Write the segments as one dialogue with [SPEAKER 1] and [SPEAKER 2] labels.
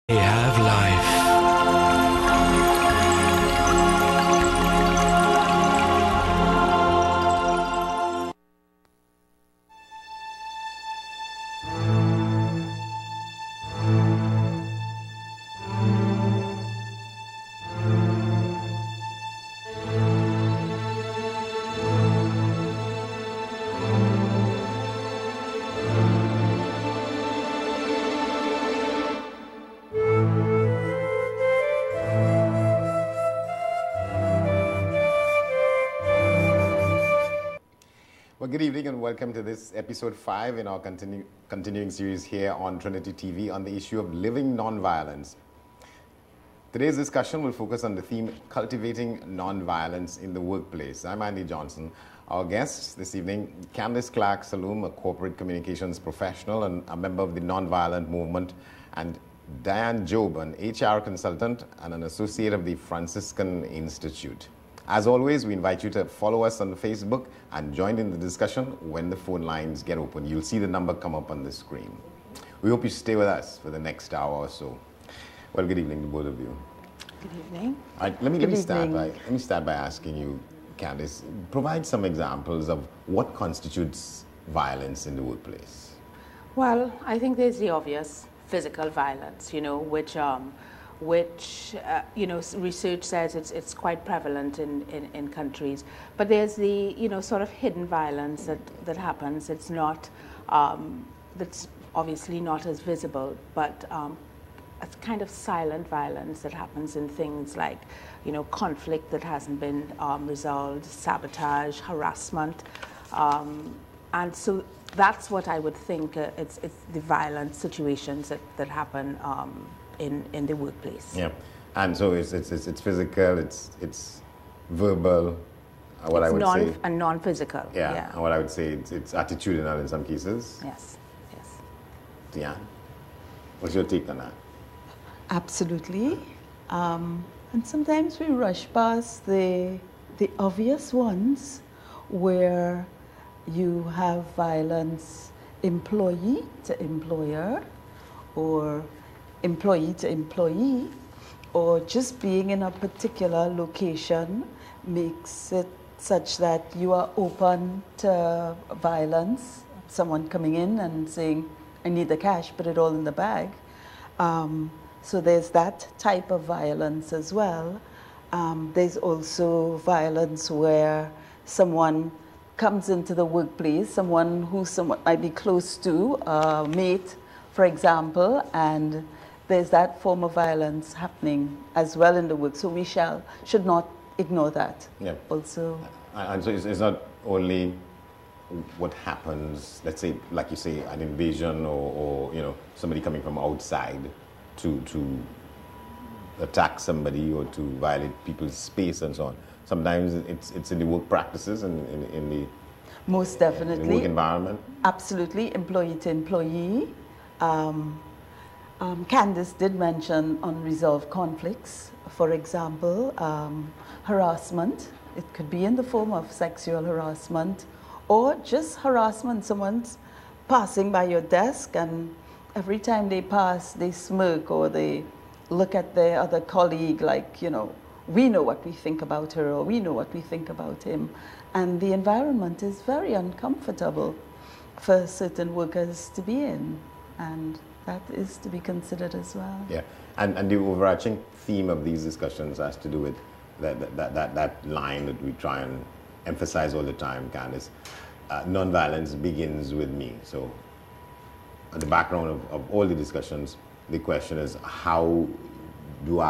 [SPEAKER 1] They have life.
[SPEAKER 2] Well, good evening and welcome to this episode 5 in our continuing series here on Trinity TV on the issue of living nonviolence. Today's discussion will focus on the theme Cultivating Nonviolence in the Workplace. I'm Andy Johnson. Our guests this evening, Candice Clark-Saloom, a corporate communications professional and a member of the Nonviolent Movement, and Diane Job, an HR consultant and an associate of the Franciscan Institute. As always, we invite you to follow us on Facebook and join in the discussion when the phone lines get open. You'll see the number come up on the screen. We hope you stay with us for the next hour or so. Well, good evening to both of you.
[SPEAKER 3] Good evening.
[SPEAKER 2] All right, let me start by asking you, Candice, provide some examples of what constitutes violence in the workplace.
[SPEAKER 3] Well, I think there's the obvious physical violence, which research says it's quite prevalent in countries. But there's the, sort of hidden violence that happens. It's not, that's obviously not as visible, but a kind of silent violence that happens in things like, conflict that hasn't been resolved, sabotage, harassment. And so that's what I would think it's the violent situations that happen in the workplace.
[SPEAKER 2] Yeah, and so it's physical, it's verbal.
[SPEAKER 3] And non-physical.
[SPEAKER 2] Yeah, and what I would say it's attitudinal in some cases.
[SPEAKER 3] Yes.
[SPEAKER 2] Yeah. What's your take on that?
[SPEAKER 4] Absolutely, and sometimes we rush past the obvious ones where you have violence employee to employer, or employee to employee, or just being in a particular location makes it such that you are open to violence. Someone coming in and saying, I need the cash, put it all in the bag. So there's that type of violence as well. There's also violence where someone comes into the workplace, someone who someone might be close to, a mate, for example, and there's that form of violence happening as well in the work. So we should not ignore that.
[SPEAKER 2] Yeah.
[SPEAKER 4] Also.
[SPEAKER 2] And so it's not only what happens, let's say, like you say, an invasion or somebody coming from outside to attack somebody or to violate people's space and so on. Sometimes it's in the work practices and in the
[SPEAKER 4] most definitely
[SPEAKER 2] in the work environment.
[SPEAKER 4] Absolutely, employee to employee. Candice did mention unresolved conflicts, for example, harassment. It could be in the form of sexual harassment or just harassment. Someone's passing by your desk and every time they pass, they smirk or they look at their other colleague like, we know what we think about her or we know what we think about him. And the environment is very uncomfortable for certain workers to be in. And that is to be considered as well.
[SPEAKER 2] Yeah, and the overarching theme of these discussions has to do with that line that we try and emphasize all the time, Candice. Nonviolence begins with me. So at the background of all the discussions, the question is how do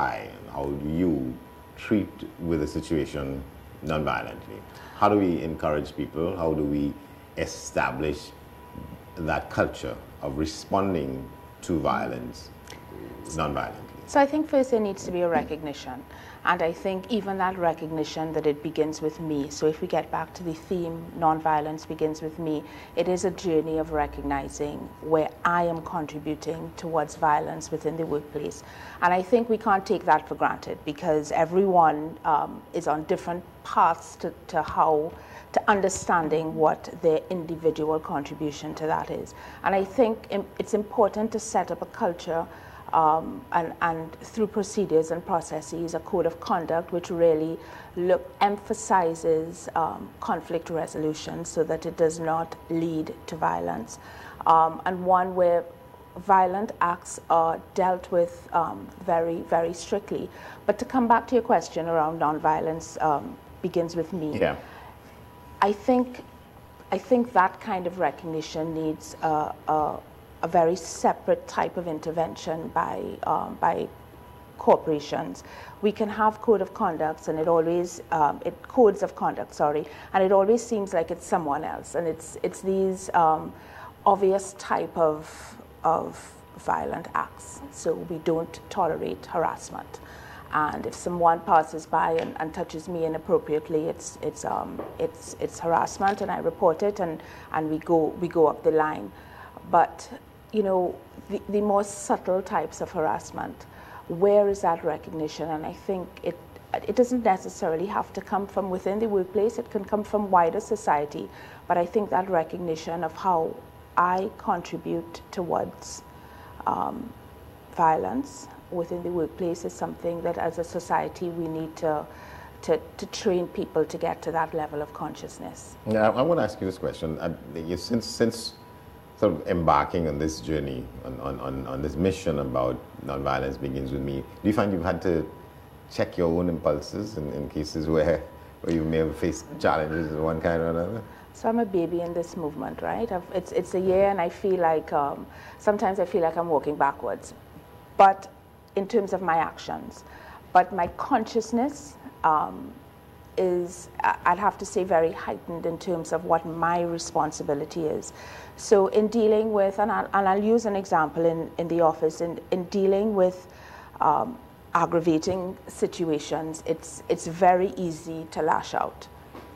[SPEAKER 2] you treat with a situation nonviolently? How do we encourage people? How do we establish that culture of responding to violence non-violently?
[SPEAKER 3] So I think first there needs to be a recognition. And I think even that recognition that it begins with me. So if we get back to the theme, nonviolence begins with me, it is a journey of recognizing where I am contributing towards violence within the workplace. And I think we can't take that for granted because everyone is on different paths to understanding what their individual contribution to that is. And I think it's important to set up a culture and through procedures and processes, a code of conduct which really emphasizes conflict resolution so that it does not lead to violence, and one where violent acts are dealt with very, very strictly. But to come back to your question around nonviolence begins with me.
[SPEAKER 2] Yeah.
[SPEAKER 3] I think that kind of recognition needs a very separate type of intervention by corporations. We can have code of conducts, and codes of conduct, sorry, and it always seems like it's someone else, and it's these obvious type of violent acts. So we don't tolerate harassment, and if someone passes by and touches me inappropriately, it's harassment, and I report it, and we go up the line. But you know, the more subtle types of harassment, where is that recognition? And I think it doesn't necessarily have to come from within the workplace. It can come from wider society. But I think that recognition of how I contribute towards violence within the workplace is something that as a society we need to train people to get to that level of consciousness.
[SPEAKER 2] Yeah, I want to ask you this question. Since sort of embarking on this journey, on this mission about nonviolence begins with me, do you find you've had to check your own impulses in cases where you may have faced challenges of one kind or another?
[SPEAKER 3] So I'm a baby in this movement, right? It's a year, and I feel like sometimes I feel like I'm walking backwards, but in terms of my actions. But my consciousness is, I'd have to say, very heightened in terms of what my responsibility is. So in dealing with, and I'll use an example in the office, in dealing with aggravating situations, it's very easy to lash out.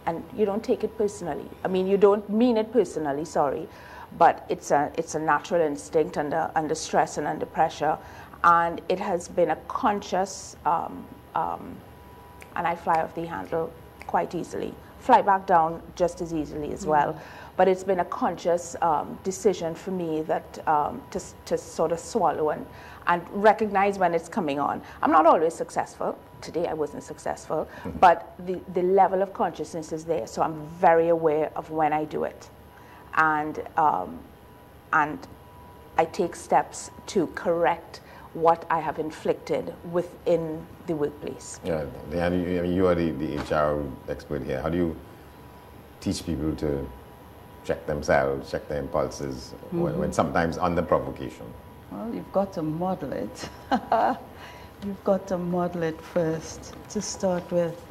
[SPEAKER 3] And you don't take it personally. I mean, you don't mean it personally, sorry, but it's a natural instinct under stress and under pressure. And it has been a conscious, and I fly off the handle quite easily, fly back down just as easily as well. But it's been a conscious decision for me that to sort of swallow and recognize when it's coming on. I'm not always successful. Today I wasn't successful, but the level of consciousness is there. So I'm very aware of when I do it, and I take steps to correct what I have inflicted within the workplace.
[SPEAKER 2] Yeah, and you are the HR expert here. How do you teach people to check themselves, check their impulses when sometimes under provocation?
[SPEAKER 4] Well, you've got to model it. You've got to model it first to start with.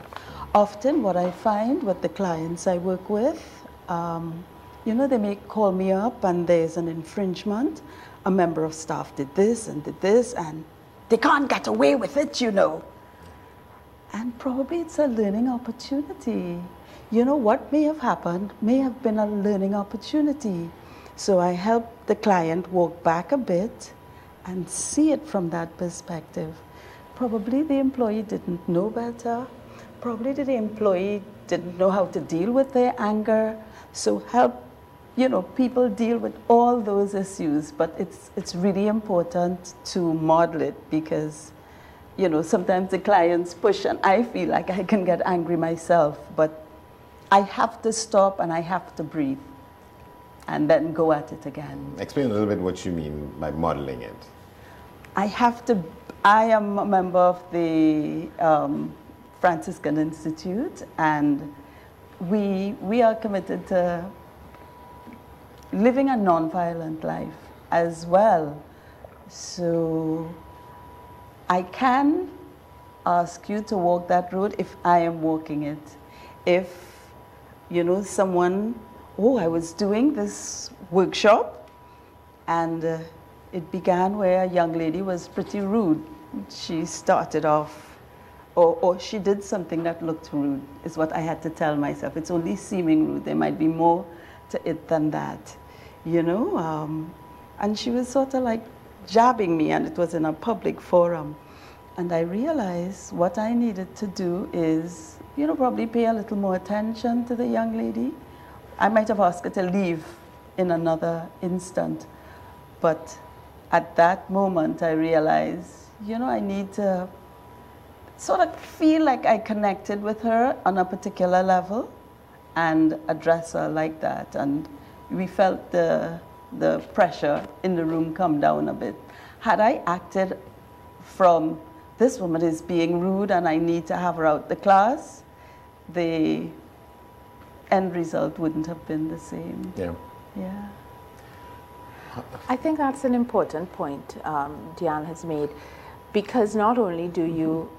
[SPEAKER 4] Often what I find with the clients I work with, you know, they may call me up and there's an infringement. A member of staff did this, and they can't get away with it, you know. And probably it's a learning opportunity. You know, what may have happened may have been a learning opportunity. So I help the client walk back a bit and see it from that perspective. Probably the employee didn't know better. Probably the employee didn't know how to deal with their anger. So help, you know, people deal with all those issues. But it's really important to model it because, you know, sometimes the clients push and I feel like I can get angry myself. But I have to stop and I have to breathe and then go at it again.
[SPEAKER 2] Explain a little bit what you mean by modeling it.
[SPEAKER 4] I am a member of the Franciscan Institute, and we are committed to living a nonviolent life as well. So I can ask you to walk that road if I am walking it. If, you know, someone, I was doing this workshop and it began where a young lady was pretty rude. She started off, or she did something that looked rude, is what I had to tell myself. It's only seeming rude. There might be more to it than that, you know. And she was sort of like jabbing me, and it was in a public forum. And I realized what I needed to do is, you know, probably pay a little more attention to the young lady. I might have asked her to leave in another instant, but at that moment, I realized, you know, I need to sort of feel like I connected with her on a particular level and address her like that. And we felt the pressure in the room come down a bit. Had I acted from, this woman is being rude and I need to have her out the class, the end result wouldn't have been the same.
[SPEAKER 2] Yeah.
[SPEAKER 4] Yeah.
[SPEAKER 3] I think that's an important point Diane has made, because not only do you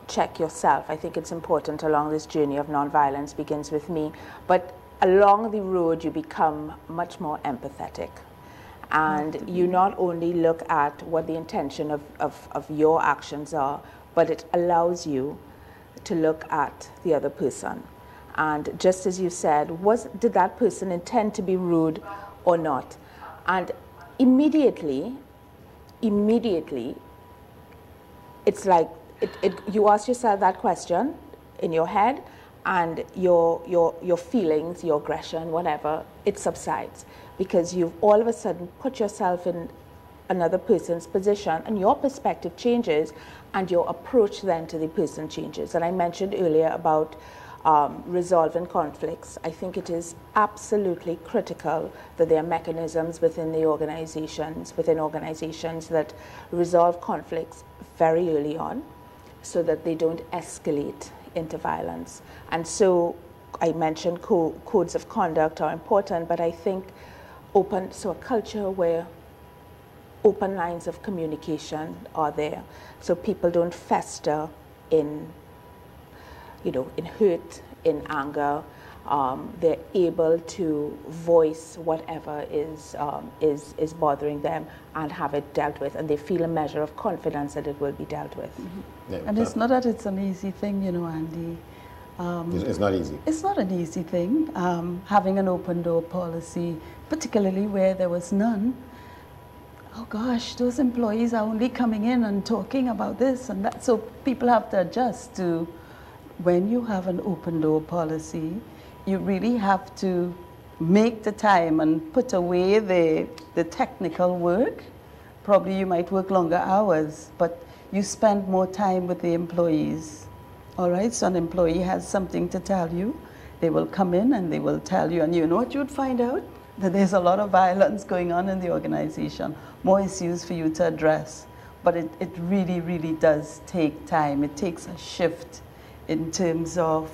[SPEAKER 3] check yourself, I think it's important along this journey of nonviolence begins with me, but along the road you become much more empathetic. And you not only look at what the intention of your actions are, but it allows you to look at the other person. And just as you said, did that person intend to be rude or not? And immediately, it's like you ask yourself that question in your head, and your feelings, your aggression, whatever, it subsides, because you've all of a sudden put yourself in another person's position, and your perspective changes, and your approach then to the person changes. And I mentioned earlier about resolving conflicts. I think it is absolutely critical that there are mechanisms within organizations that resolve conflicts very early on, so that they don't escalate into violence. And so I mentioned codes of conduct are important, but I think a culture where open lines of communication are there, so people don't fester in hurt, in anger. They're able to voice whatever is bothering them and have it dealt with, and they feel a measure of confidence that it will be dealt with.
[SPEAKER 2] Yeah,
[SPEAKER 4] and it's not that it's an easy thing, Andy.
[SPEAKER 2] It's not easy.
[SPEAKER 4] It's not an easy thing. Having an open door policy, particularly where there was none. Oh gosh, those employees are only coming in and talking about this and that. So people have to adjust to, when you have an open door policy, you really have to make the time and put away the technical work. Probably you might work longer hours, but you spend more time with the employees. All right, so an employee has something to tell you. They will come in and they will tell you, and you know what you'd find out? That there's a lot of violence going on in the organization, more issues for you to address. But it really, really does take time. It takes a shift in terms of,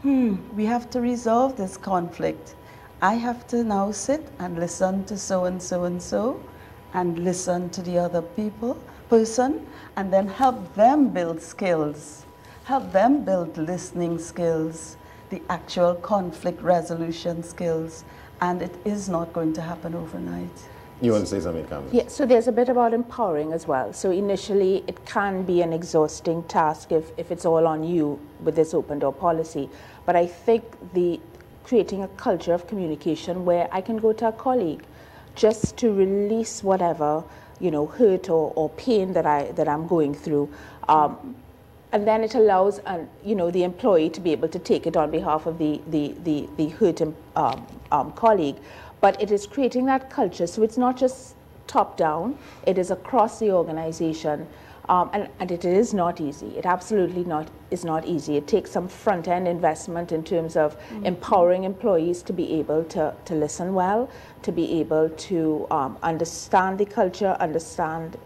[SPEAKER 4] we have to resolve this conflict. I have to now sit and listen to so and so and so, and listen to the other person, and then help them build skills, help them build listening skills, the actual conflict resolution skills, and it is not going to happen overnight.
[SPEAKER 2] You want to say something, Carmen?
[SPEAKER 3] Yeah, so there's a bit about empowering as well. So initially, it can be an exhausting task if it's all on you with this open door policy. But I think creating a culture of communication where I can go to a colleague just to release whatever, hurt or pain that I'm going through. And then it allows the employee to be able to take it on behalf of the hurt colleague. But it is creating that culture, so it's not just top down, it is across the organization, and it is not easy. It absolutely is not easy. It takes some front-end investment in terms of empowering employees to be able to listen well, to be able to understand the culture, understand,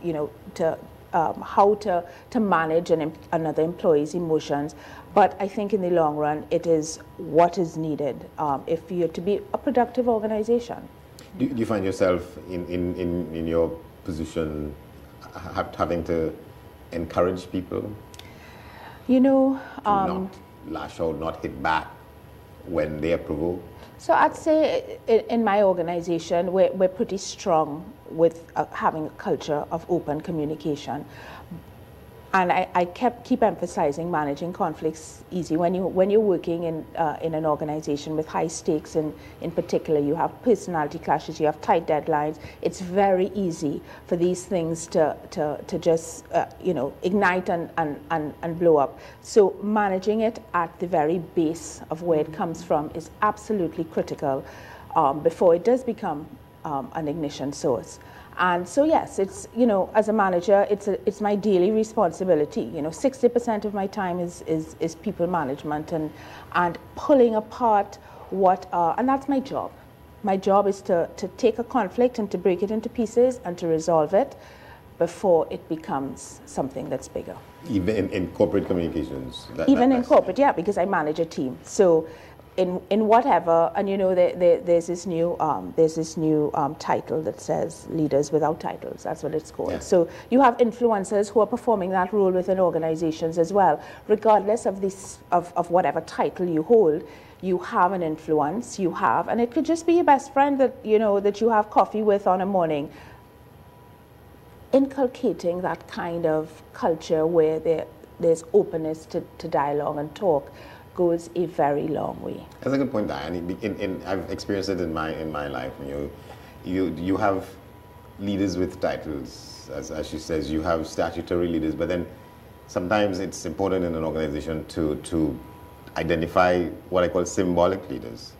[SPEAKER 3] how to manage another employee's emotions. But I think in the long run, it is what is needed if you're to be a productive organization.
[SPEAKER 2] Do you find yourself in your position having to encourage people? To not lash out, not hit back when they are provoked?
[SPEAKER 3] So I'd say in my organization, we're pretty strong with having a culture of open communication. And I keep emphasizing managing conflicts easy. When you're working in an organization with high stakes, in particular, you have personality clashes, you have tight deadlines. It's very easy for these things to just ignite and blow up. So managing it at the very base of where it comes from is absolutely critical before it does become an ignition source. And so yes, it's, you know, as a manager, it's my daily responsibility. You know, 60% of my time is people management and pulling apart what and that's my job. My job is to take a conflict and to break it into pieces and to resolve it before it becomes something that's bigger.
[SPEAKER 2] Even in corporate communications?
[SPEAKER 3] Even in corporate, yeah, because I manage a team. So in whatever, and you know, there's this new title that says Leaders Without Titles. That's what it's called. Yeah. So you have influencers who are performing that role within organizations as well. Regardless of of whatever title you hold, you have an influence, and it could just be your best friend that, you know, that you have coffee with on a morning. Inculcating that kind of culture where there's openness to dialogue and talk goes a very long way.
[SPEAKER 2] That's a good point, Diane. I've experienced it in my life. You have leaders with titles, as she says. You have statutory leaders, but then sometimes it's important in an organization to identify what I call symbolic leaders,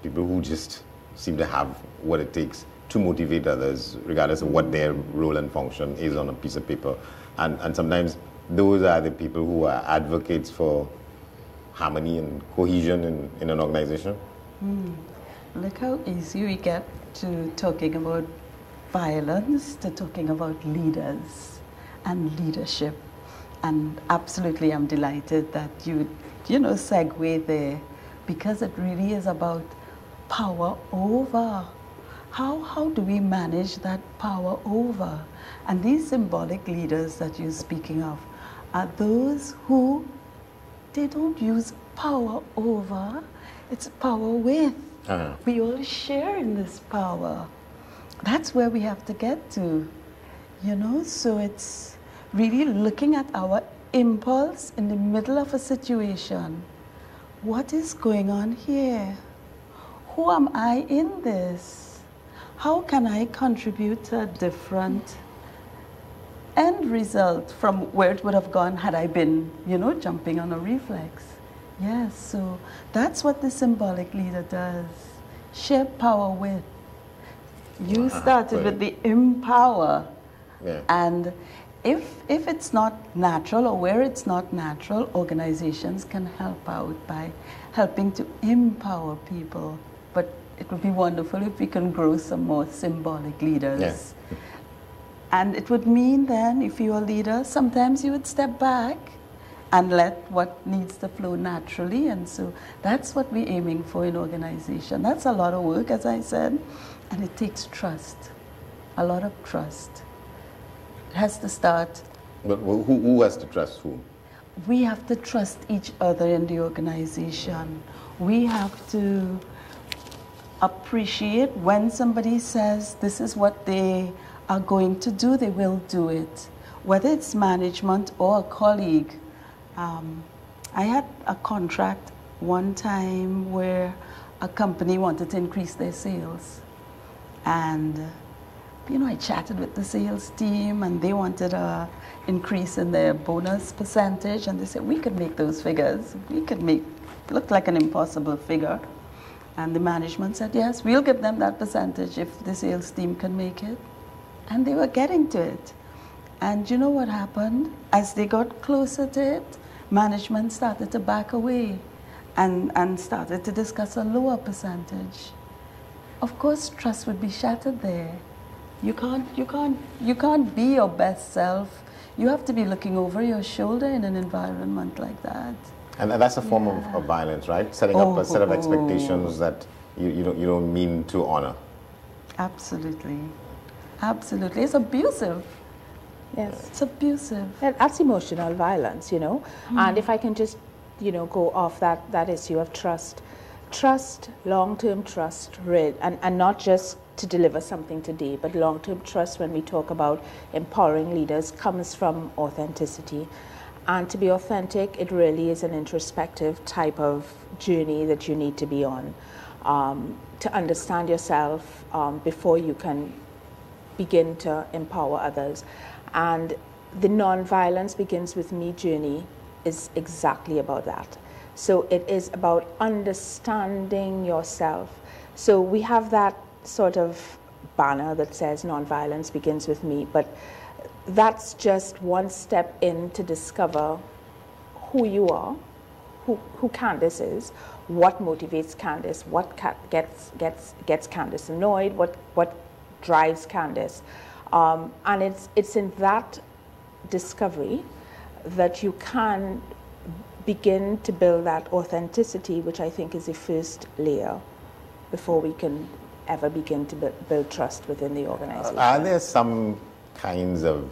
[SPEAKER 2] people who just seem to have what it takes to motivate others, regardless of what their role and function is on a piece of paper. And sometimes those are the people who are advocates for harmony and cohesion in an organization.
[SPEAKER 4] Look how easy we get to talking about violence, to talking about leaders and leadership. And absolutely, I'm delighted that you segue there, because it really is about power over. How do we manage that power over? And these symbolic leaders that you're speaking of are those who, they don't use power over, it's power with. We all share in this power. That's where we have to get to, you know? So it's really looking at our impulse in the middle of a situation. What is going on here? Who am I in this? How can I contribute to a different end result from where it would have gone had I been, you know, jumping on a reflex? Yes, so that's what the symbolic leader does. Share power with. You started with the empower.
[SPEAKER 2] Yeah.
[SPEAKER 4] And if it's not natural, or where it's not natural, organizations can help out by helping to empower people. But it would be wonderful if we can grow some more symbolic leaders.
[SPEAKER 2] Yeah.
[SPEAKER 4] And it would mean then, if you're a leader, sometimes you would step back and let what needs to flow naturally. And so that's what we're aiming for in organization. That's a lot of work, as I said, and it takes trust, a lot of trust. It has to start.
[SPEAKER 2] But who has to trust who?
[SPEAKER 4] We have to trust each other in the organization. We have to appreciate when somebody says this is what they are going to do, they will do it. Whether it's management or a colleague. I had a contract one time where a company wanted to increase their sales. And, you know, I chatted with the sales team and they wanted an increase in their bonus percentage. And they said, we could make those figures. We could make it look like an impossible figure. And the management said, yes, we'll give them that percentage if the sales team can make it. And they were getting to it. And you know what happened? As they got closer to it, management started to back away and started to discuss a lower percentage. Of course, trust would be shattered there. You can't be your best self. You have to be looking over your shoulder in an environment like that.
[SPEAKER 2] And that's a form of violence, right? Setting up a set of expectations that you don't mean to honor.
[SPEAKER 4] Absolutely. Absolutely. It's abusive.
[SPEAKER 3] Yes.
[SPEAKER 4] It's abusive.
[SPEAKER 3] That's emotional violence, you know. And if I can just, you know, go off that issue of trust. Trust, long-term trust, and not just to deliver something today, but long-term trust when we talk about empowering leaders comes from authenticity. And to be authentic, it really is an introspective type of journey that you need to be on, to understand yourself before you can begin to empower others. And the non-violence begins with me journey is exactly about that. So it is about understanding yourself. So we have that sort of banner that says nonviolence begins with me, but that's just one step in to discover who you are, who Candace is, what motivates Candace, what gets Candace annoyed, what drives Candace, and it's in that discovery that you can begin to build that authenticity, which I think is the first layer before we can ever begin to build trust within the organization.
[SPEAKER 2] Are there some kinds of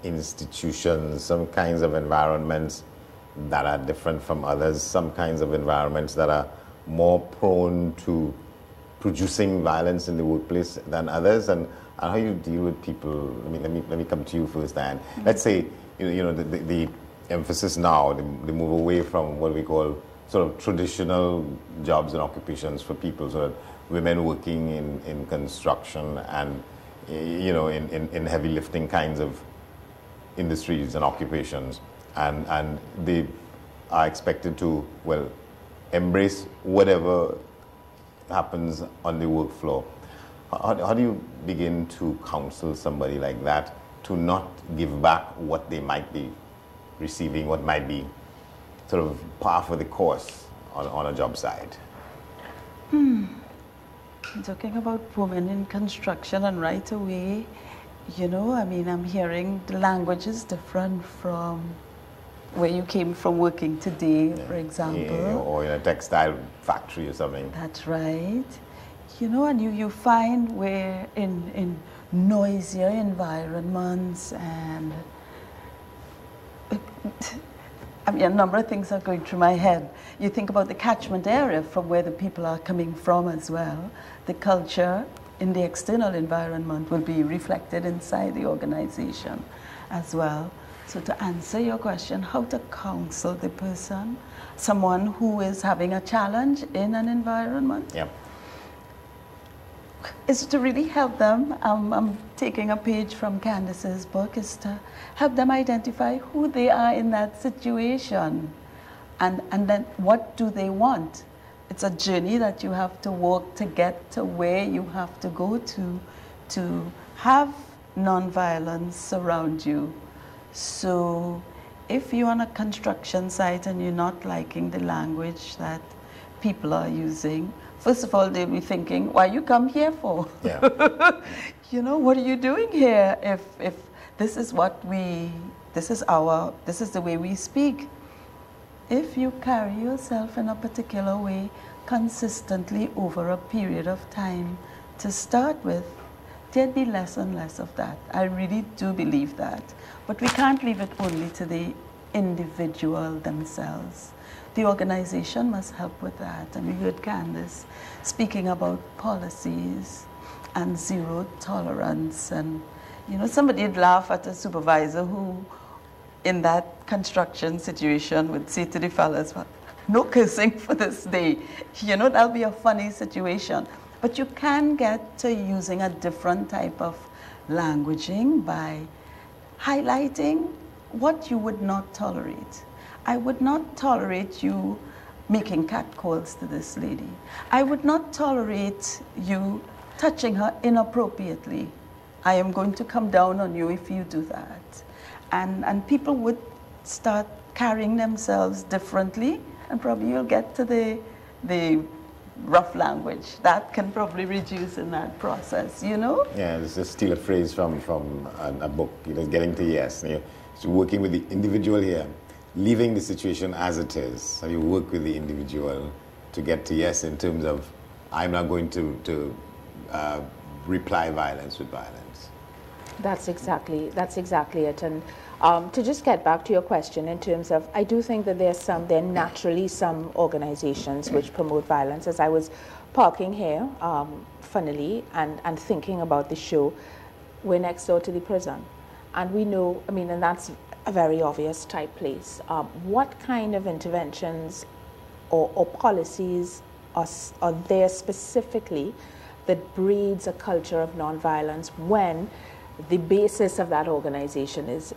[SPEAKER 2] institutions, some kinds of environments that are different from others, some kinds of environments that are more prone to producing violence in the workplace than others, and how you deal with people? I mean, let me come to you first, Diane. Let's say the emphasis now, the move away from what we call sort of traditional jobs and occupations for people, so that women working in construction and in heavy lifting kinds of industries and occupations, and they are expected to, well, embrace whatever happens on the work floor. How do you begin to counsel somebody like that to not give back what they might be receiving, what might be sort of par for the course on a job site?
[SPEAKER 4] Talking about women in construction, and right away, I'm hearing the language is different from where you came from working today, for example.
[SPEAKER 2] Or in a textile factory or something.
[SPEAKER 4] That's right. And you find where in noisier environments, and a number of things are going through my head. You think about the catchment area from where the people are coming from as well. The culture in the external environment will be reflected inside the organization as well. So to answer your question, how to counsel the person, someone who is having a challenge in an environment, is to really help them. I'm taking a page from Candace's book, is to help them identify who they are in that situation, and then what do they want. It's a journey that you have to walk to get to where you have to go to have nonviolence around you. So if you're on a construction site and you're not liking the language that people are using, first of all, they'll be thinking, why you come here for?
[SPEAKER 2] Yeah.
[SPEAKER 4] What are you doing here if this is this is the way we speak? If you carry yourself in a particular way consistently over a period of time to start with, there'd be less and less of that. I really do believe that. But we can't leave it only to the individual themselves. The organization must help with that. And we heard Candace speaking about policies and zero tolerance. And, somebody would laugh at a supervisor who, in that construction situation, would say to the fellas, well, no cursing for this day. That'll be a funny situation. But you can get to using a different type of languaging by highlighting what you would not tolerate. I would not tolerate you making catcalls to this lady. I would not tolerate you touching her inappropriately. I am going to come down on you if you do that. And people would start carrying themselves differently, and probably you'll get to the rough language. That can probably reduce in that process,
[SPEAKER 2] Yeah, let's just steal a phrase from a book, getting to yes. So working with the individual here, leaving the situation as it is. So you work with the individual to get to yes in terms of, I'm not going to reply violence with violence.
[SPEAKER 3] That's exactly it. And to just get back to your question in terms of, I do think that there are naturally some organizations which promote violence. As I was parking here, funnily, and thinking about the show, we're next door to the prison. And we know, and that's a very obvious type place. What kind of interventions or policies are there specifically that breeds a culture of nonviolence when the basis of that organization is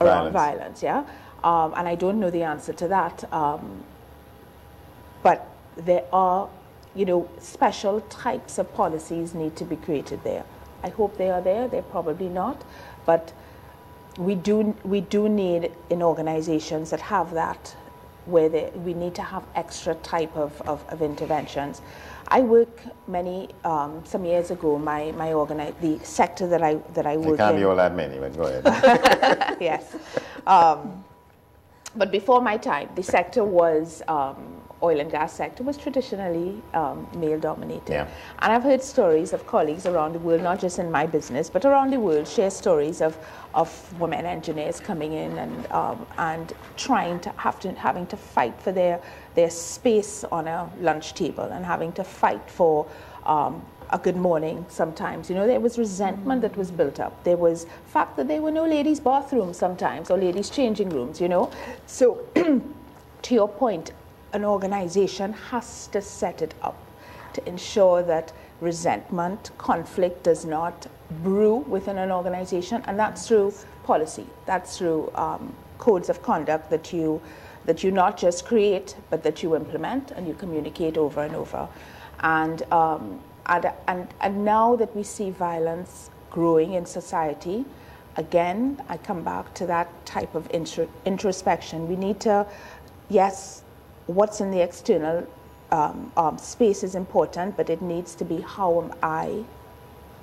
[SPEAKER 3] around violence, yeah? And I don't know the answer to that, but there are special types of policies need to be created there. I hope they are there. They're probably not, but we do need in organizations that have that, where we need to have extra type of interventions. I work some years ago. The sector that I work in.
[SPEAKER 2] It can't be all that many, but go ahead.
[SPEAKER 3] Yes, but before my time, the sector was oil and gas sector was traditionally male dominated.
[SPEAKER 2] Yeah.
[SPEAKER 3] And I've heard stories of colleagues around the world, not just in my business, but around the world, share stories of women engineers coming in and having to fight for their space on a lunch table, and having to fight for a good morning sometimes. There was resentment that was built up. There was fact that there were no ladies' bathrooms sometimes, or ladies' changing rooms, So to your point, an organization has to set it up to ensure that resentment, conflict does not brew within an organization, and that's through policy. That's through codes of conduct that you not just create, but that you implement and you communicate over and over. And now that we see violence growing in society, again, I come back to that type of introspection. We need to, yes, what's in the external space is important, but it needs to be how am I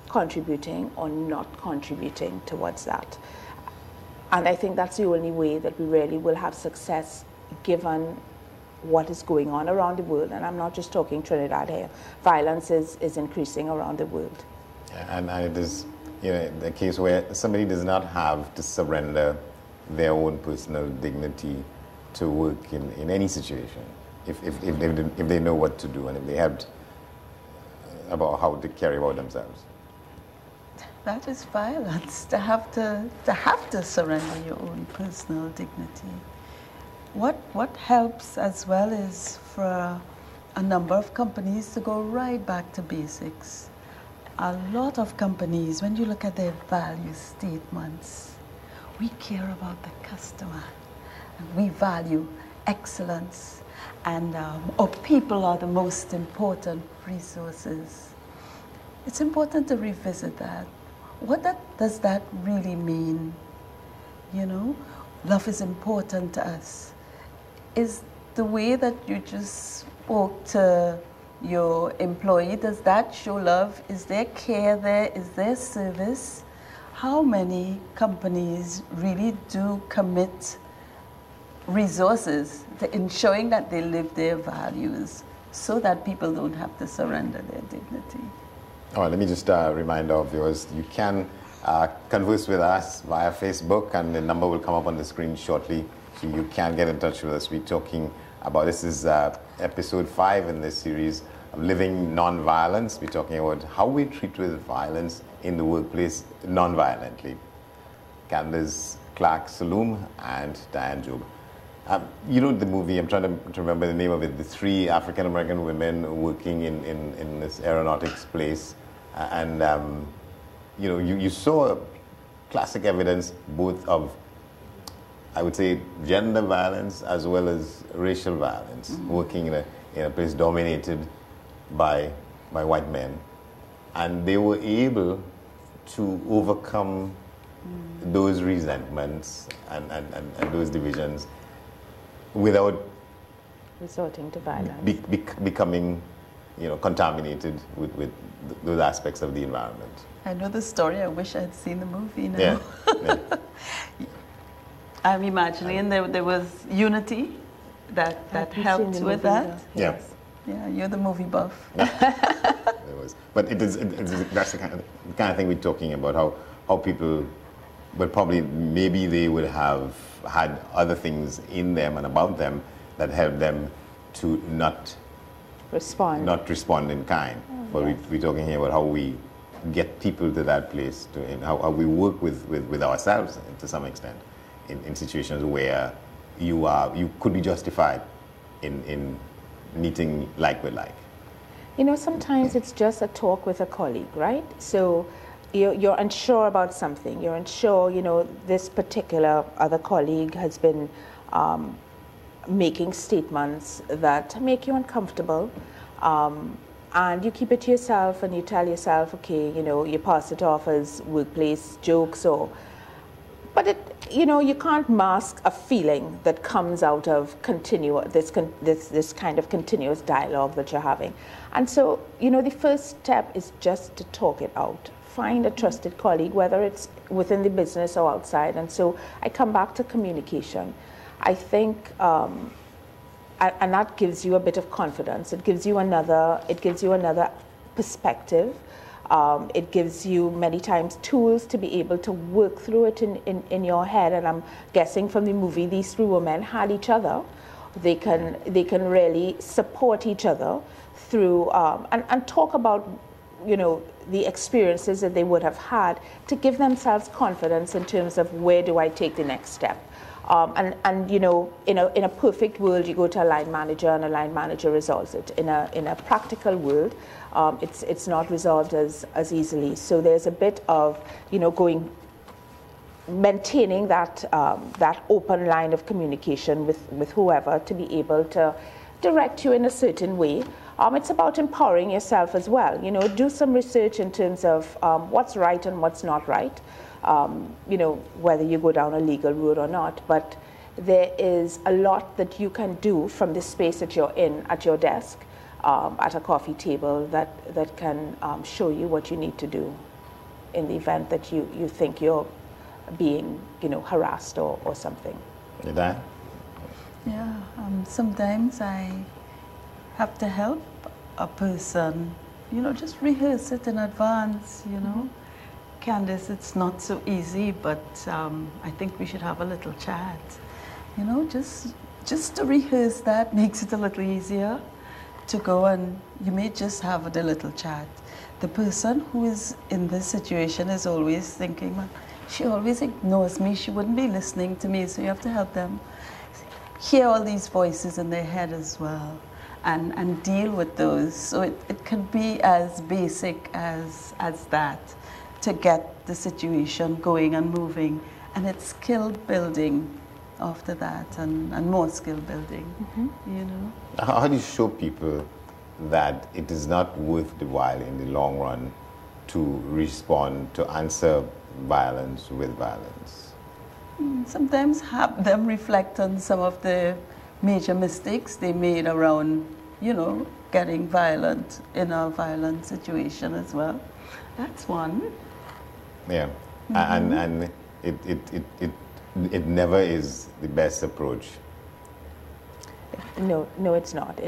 [SPEAKER 3] contributing or not contributing towards that. And I think that's the only way that we really will have success, given what is going on around the world. And I'm not just talking Trinidad here. Violence is increasing around the world.
[SPEAKER 2] And it is the case where somebody does not have to surrender their own personal dignity to work in any situation, if they know what to do and if they have about how to carry about themselves.
[SPEAKER 4] That is violence, to have to surrender your own personal dignity. What helps as well is for a number of companies to go right back to basics. A lot of companies, when you look at their value statements, we care about the customer. We value excellence, and our people are the most important resources. It's important to revisit that. Does that really mean? Love is important to us. Is the way that you just spoke to your employee, does that show love? Is there care there? Is there service? How many companies really do commit resources to ensuring that they live their values so that people don't have to surrender their dignity?
[SPEAKER 2] Let me just remind our viewers, you can converse with us via Facebook, and the number will come up on the screen shortly, so you can get in touch with us. We're talking about, this is episode 5 in this series of Living Nonviolence. We're talking about how we treat with violence in the workplace non-violently. Candace Clark-Saloom and Diane Job. The movie, I'm trying to remember the name of it, the 3 African-American women working in this aeronautics place. You saw classic evidence both of, I would say, gender violence as well as racial violence, working in a place dominated by white men. And they were able to overcome those resentments and those divisions without
[SPEAKER 3] resorting to violence,
[SPEAKER 2] becoming, contaminated with those aspects of the environment.
[SPEAKER 4] I know the story. I wish I had seen the movie now.
[SPEAKER 2] Yeah.
[SPEAKER 4] I'm imagining there was unity that helped with that.
[SPEAKER 2] Yeah.
[SPEAKER 4] Yeah, you're the movie buff.
[SPEAKER 2] There was, but that's the kind of thing we're talking about. How people, but probably maybe they would have had other things in them and about them that helped them to not respond in kind. But yes, we're talking here about how we get people to that place, how we work with ourselves to some extent in situations where you could be justified in meeting like with like.
[SPEAKER 3] Sometimes it's just a talk with a colleague, right? So you're unsure about something. You're unsure, this particular other colleague has been making statements that make you uncomfortable. And you keep it to yourself and you tell yourself, okay, you know, you pass it off as workplace jokes but you can't mask a feeling that comes out of this kind of continuous dialogue that you're having. And so, the first step is just to talk it out. Find a trusted colleague, whether it's within the business or outside. And so I come back to communication. I think, and that gives you a bit of confidence. It gives you another perspective. It gives you many times tools to be able to work through it in your head. And I'm guessing from the movie, these three women had each other. They can really support each other through and talk about the experiences that they would have had to give themselves confidence in terms of where do I take the next step. In a perfect world, you go to a line manager and a line manager resolves it. In a practical world, it's not resolved as easily. So there's a bit of maintaining that open line of communication with whoever to be able to direct you in a certain way. It's about empowering yourself as well. Do some research in terms of what's right and what's not right. Whether you go down a legal route or not, but there is a lot that you can do from the space that you're in at your desk, at a coffee table that can show you what you need to do in the event that you think you're being, harassed or something.
[SPEAKER 2] Did I?
[SPEAKER 4] Yeah, sometimes I have to help a person, just rehearse it in advance, Candice, it's not so easy, but I think we should have a little chat. Just to rehearse that makes it a little easier to go, and you may just have the little chat. The person who is in this situation is always thinking, well, she always ignores me, she wouldn't be listening to me, so you have to help them hear all these voices in their head as well and deal with those. So it can be as basic as that, to get the situation going and moving, and it's skill building after that, and more skill building.
[SPEAKER 2] How do you show people that it is not worth the while in the long run to respond, to answer violence with violence?
[SPEAKER 4] Sometimes have them reflect on some of the major mistakes they made around, getting violent in a violent situation as well. That's one.
[SPEAKER 2] Yeah, and it never is the best approach.
[SPEAKER 3] No, it's not.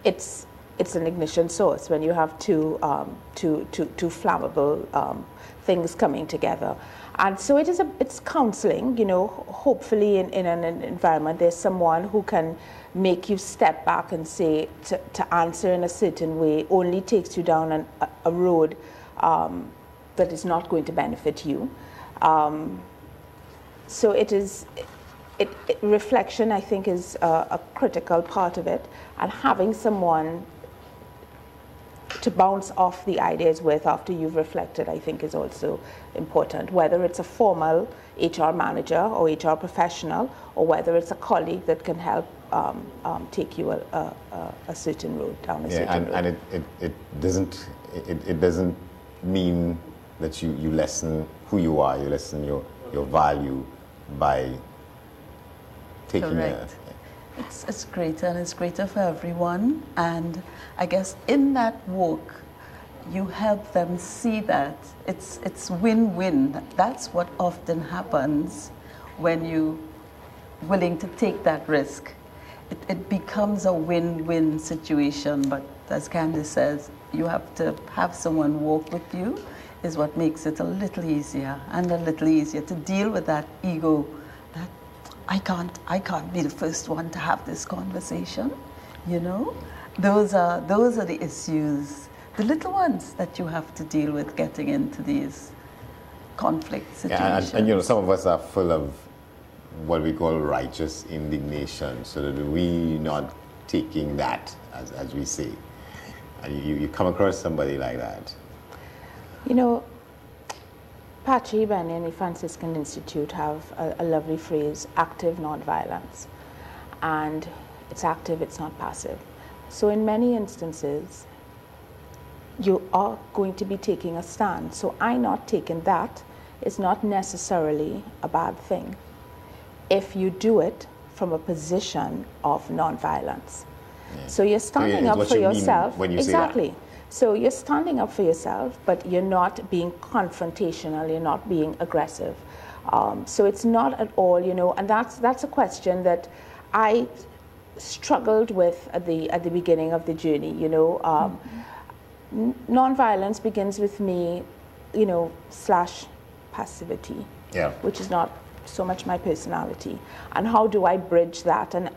[SPEAKER 3] It's an ignition source when you have two flammable things coming together, and so it's counseling. Hopefully in an environment there's someone who can make you step back and say to answer in a certain way only takes you down a road that is not going to benefit you. So reflection, I think, is a critical part of it, and having someone to bounce off the ideas with after you've reflected, I think, is also important, whether it's a formal HR manager or HR professional, or whether it's a colleague that can help take you a certain road, down a certain road.
[SPEAKER 2] And it doesn't mean that you lessen who you are, you lessen your value by taking
[SPEAKER 4] Correct. It's greater, and it's greater for everyone. And I guess in that work, you help them see that it's win-win. That's what often happens when you're willing to take that risk. It becomes a win-win situation. But as Candice says, you have to have someone walk with you, is what makes it a little easier, and a little easier to deal with that ego, that I can't be the first one to have this conversation. Those are the issues, the little ones that you have to deal with getting into these conflict situations.
[SPEAKER 2] Yeah, and some of us are full of what we call righteous indignation, so that we not taking that as we say. And you come across somebody like that.
[SPEAKER 3] Pachi, Benny, and the Franciscan Institute have a lovely phrase, active nonviolence. And it's active, it's not passive. So in many instances, you are going to be taking a stand. So I not taking that is not necessarily a bad thing if you do it from a position of nonviolence. Yeah. So you're standing up for yourself.
[SPEAKER 2] When you
[SPEAKER 3] exactly.
[SPEAKER 2] Say that.
[SPEAKER 3] So you're standing up for yourself, but you're not being confrontational, you're not being aggressive. So it's not at all, you know, and that's a question that I struggled with at the beginning of the journey, you know. Nonviolence begins with me, you know, / passivity,
[SPEAKER 2] yeah,
[SPEAKER 3] which is not so much my personality. And how do I bridge that? And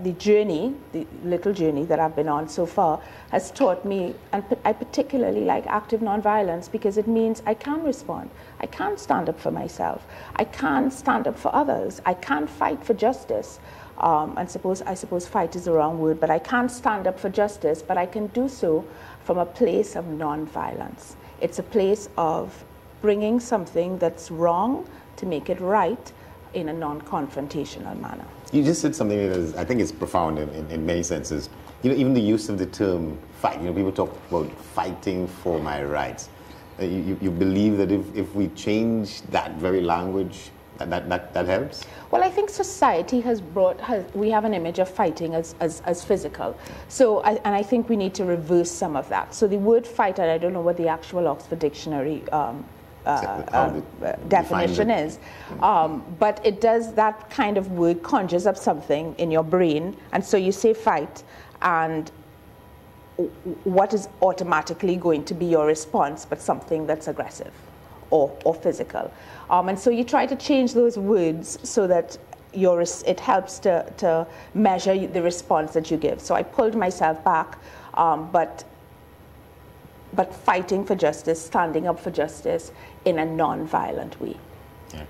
[SPEAKER 3] the journey, the little journey that I've been on so far, has taught me, and I particularly like active nonviolence because it means I can respond. I can stand up for myself. I can stand up for others. I can fight for justice. I suppose fight is the wrong word, but I can't stand up for justice, but I can do so from a place of nonviolence. It's a place of bringing something that's wrong to make it right in a non-confrontational manner.
[SPEAKER 2] You just said something that is, I think is profound in many senses. You know, even the use of the term fight, you know, people talk about fighting for my rights. You believe that if we change that very language, that helps?
[SPEAKER 3] Well, I think society we have an image of fighting as physical. So, I think we need to reverse some of that. So the word fight, and I don't know what the actual Oxford Dictionary definition is, but it does, that kind of word conjures up something in your brain, and so you say fight, and what is automatically going to be your response but something that's aggressive or physical. And so you try to change those words so that it helps to measure the response that you give. So I pulled myself back, but fighting for justice, standing up for justice in a non-violent way.
[SPEAKER 2] Yeah,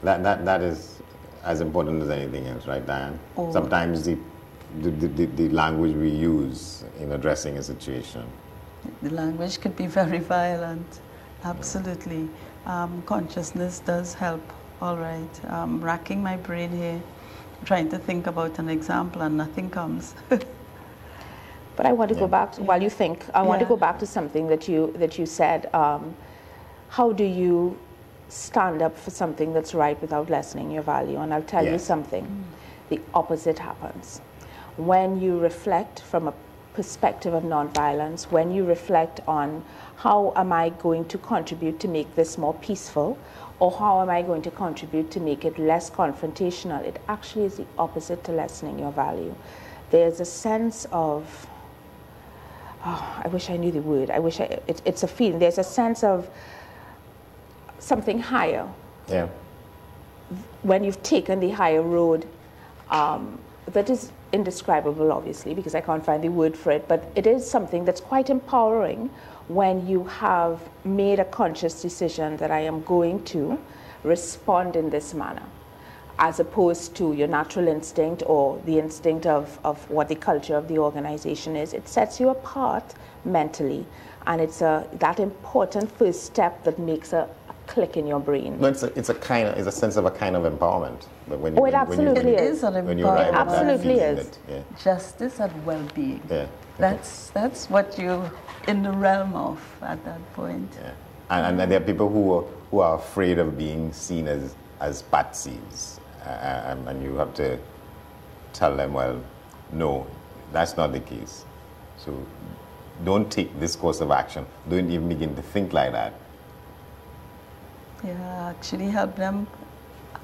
[SPEAKER 2] that is as important as anything else, right, Diane?
[SPEAKER 4] Oh.
[SPEAKER 2] Sometimes the language we use in addressing a situation.
[SPEAKER 4] The language could be very violent, absolutely. Consciousness does help, all right. Racking my brain here, trying to think about an example and nothing comes.
[SPEAKER 3] But I want to go back, while you think, I want to go back to something that you said. How do you stand up for something that's right without lessening your value? And I'll tell you something. The opposite happens. When you reflect from a perspective of nonviolence, when you reflect on how am I going to contribute to make this more peaceful, or how am I going to contribute to make it less confrontational, it actually is the opposite to lessening your value. There's a sense of, I wish I knew the word. It's a feeling. There's a sense of something higher.
[SPEAKER 2] Yeah.
[SPEAKER 3] When you've taken the higher road, that is indescribable, obviously, because I can't find the word for it, but it is something that's quite empowering when you have made a conscious decision that I am going to respond in this manner, as opposed to your natural instinct or the instinct of what the culture of the organization is. It sets you apart mentally, and it's that important first step that makes a click in your brain.
[SPEAKER 2] No, it's a sense of a kind of empowerment. But when
[SPEAKER 3] it absolutely is.
[SPEAKER 4] It
[SPEAKER 3] absolutely is.
[SPEAKER 4] Justice and well-being.
[SPEAKER 2] Yeah.
[SPEAKER 4] That's what you're in the realm of at that point.
[SPEAKER 2] Yeah. And there are people who are afraid of being seen as patsies. And you have to tell them, well, no, that's not the case. So don't take this course of action. Don't even begin to think like that.
[SPEAKER 4] Yeah, actually help them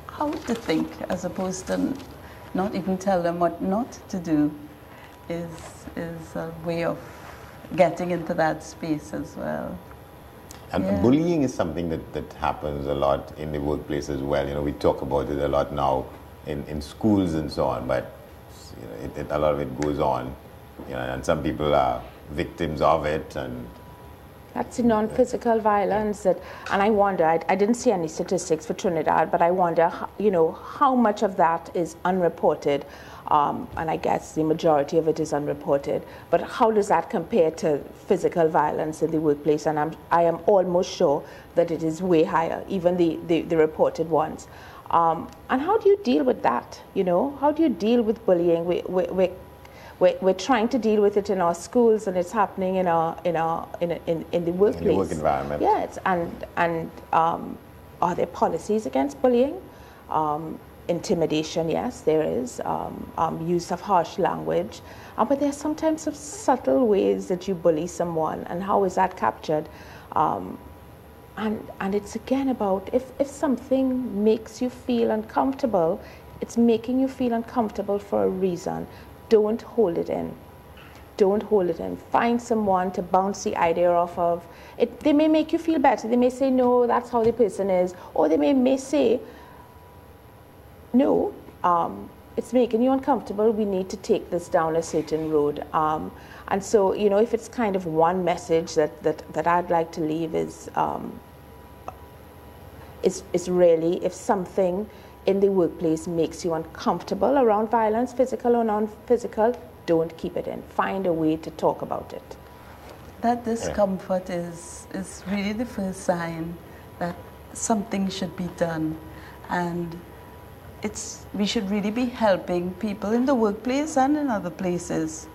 [SPEAKER 4] how to think, as opposed to not even tell them what not to do, is a way of getting into that space as well.
[SPEAKER 2] And bullying is something that happens a lot in the workplace as well. You know, we talk about it a lot now in schools and so on, but you know, a lot of it goes on. You know, and some people are victims of it, and
[SPEAKER 3] that's the non-physical violence and I wonder, I didn't see any statistics for Trinidad, but I wonder, you know, how much of that is unreported, and I guess the majority of it is unreported, but how does that compare to physical violence in the workplace? And I am almost sure that it is way higher, even the reported ones. And how do you deal with that, you know? How do you deal with bullying? we're trying to deal with it in our schools, and it's happening in the workplace.
[SPEAKER 2] In the work environment.
[SPEAKER 3] Yes, and are there policies against bullying? Intimidation, yes, there is. Use of harsh language. But there are sometimes some subtle ways that you bully someone, and how is that captured? And it's again about if something makes you feel uncomfortable, it's making you feel uncomfortable for a reason. Don't hold it in. Don't hold it in. Find someone to bounce the idea off of. They may make you feel better. They may say, no, that's how the person is. Or they may say, no, it's making you uncomfortable. We need to take this down a certain road. And so, you know, if it's kind of one message that I'd like to leave is really, if something in the workplace makes you uncomfortable around violence, physical or non-physical, don't keep it in. Find a way to talk about it.
[SPEAKER 4] That discomfort is really the first sign that something should be done. And we should really be helping people in the workplace and in other places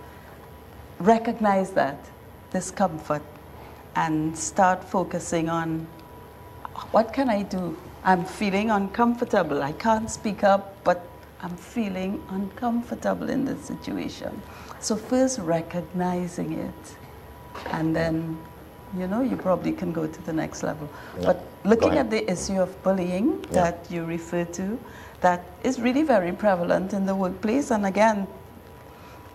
[SPEAKER 4] recognize that discomfort and start focusing on, what can I do? I'm feeling uncomfortable. I can't speak up, but I'm feeling uncomfortable in this situation. So first recognizing it, and then, you know, you probably can go to the next level. Yeah. But looking at the issue of bullying that you refer to, that is really very prevalent in the workplace. And again,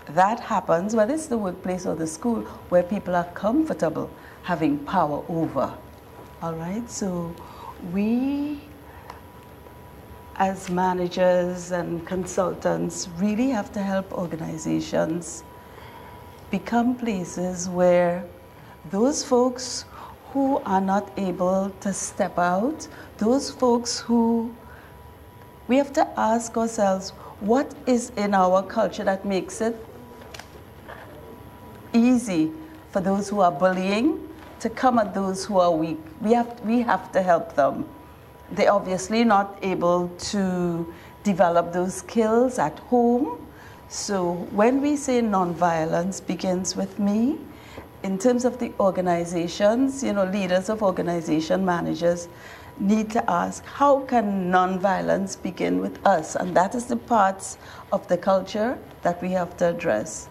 [SPEAKER 4] that happens, whether it's the workplace or the school, where people are comfortable having power over. All right, so we, as managers and consultants, really have to help organizations become places where those folks who are not able to step out, those folks who, we have to ask ourselves, what is in our culture that makes it easy for those who are bullying to come at those who are weak? We have to help them. They're obviously not able to develop those skills at home. So when we say nonviolence begins with me, in terms of the organizations, you know, leaders of organization, managers, need to ask, how can nonviolence begin with us? And that is the parts of the culture that we have to address,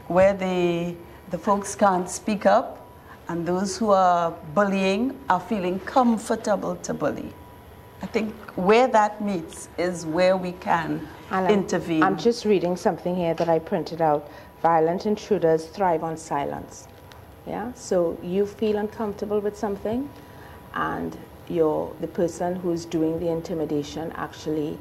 [SPEAKER 4] where the folks can't speak up, and those who are bullying are feeling comfortable to bully. I think where that meets is where we can intervene.
[SPEAKER 3] I'm just reading something here that I printed out. Violent intruders thrive on silence. Yeah, so you feel uncomfortable with something, and the person who's doing the intimidation actually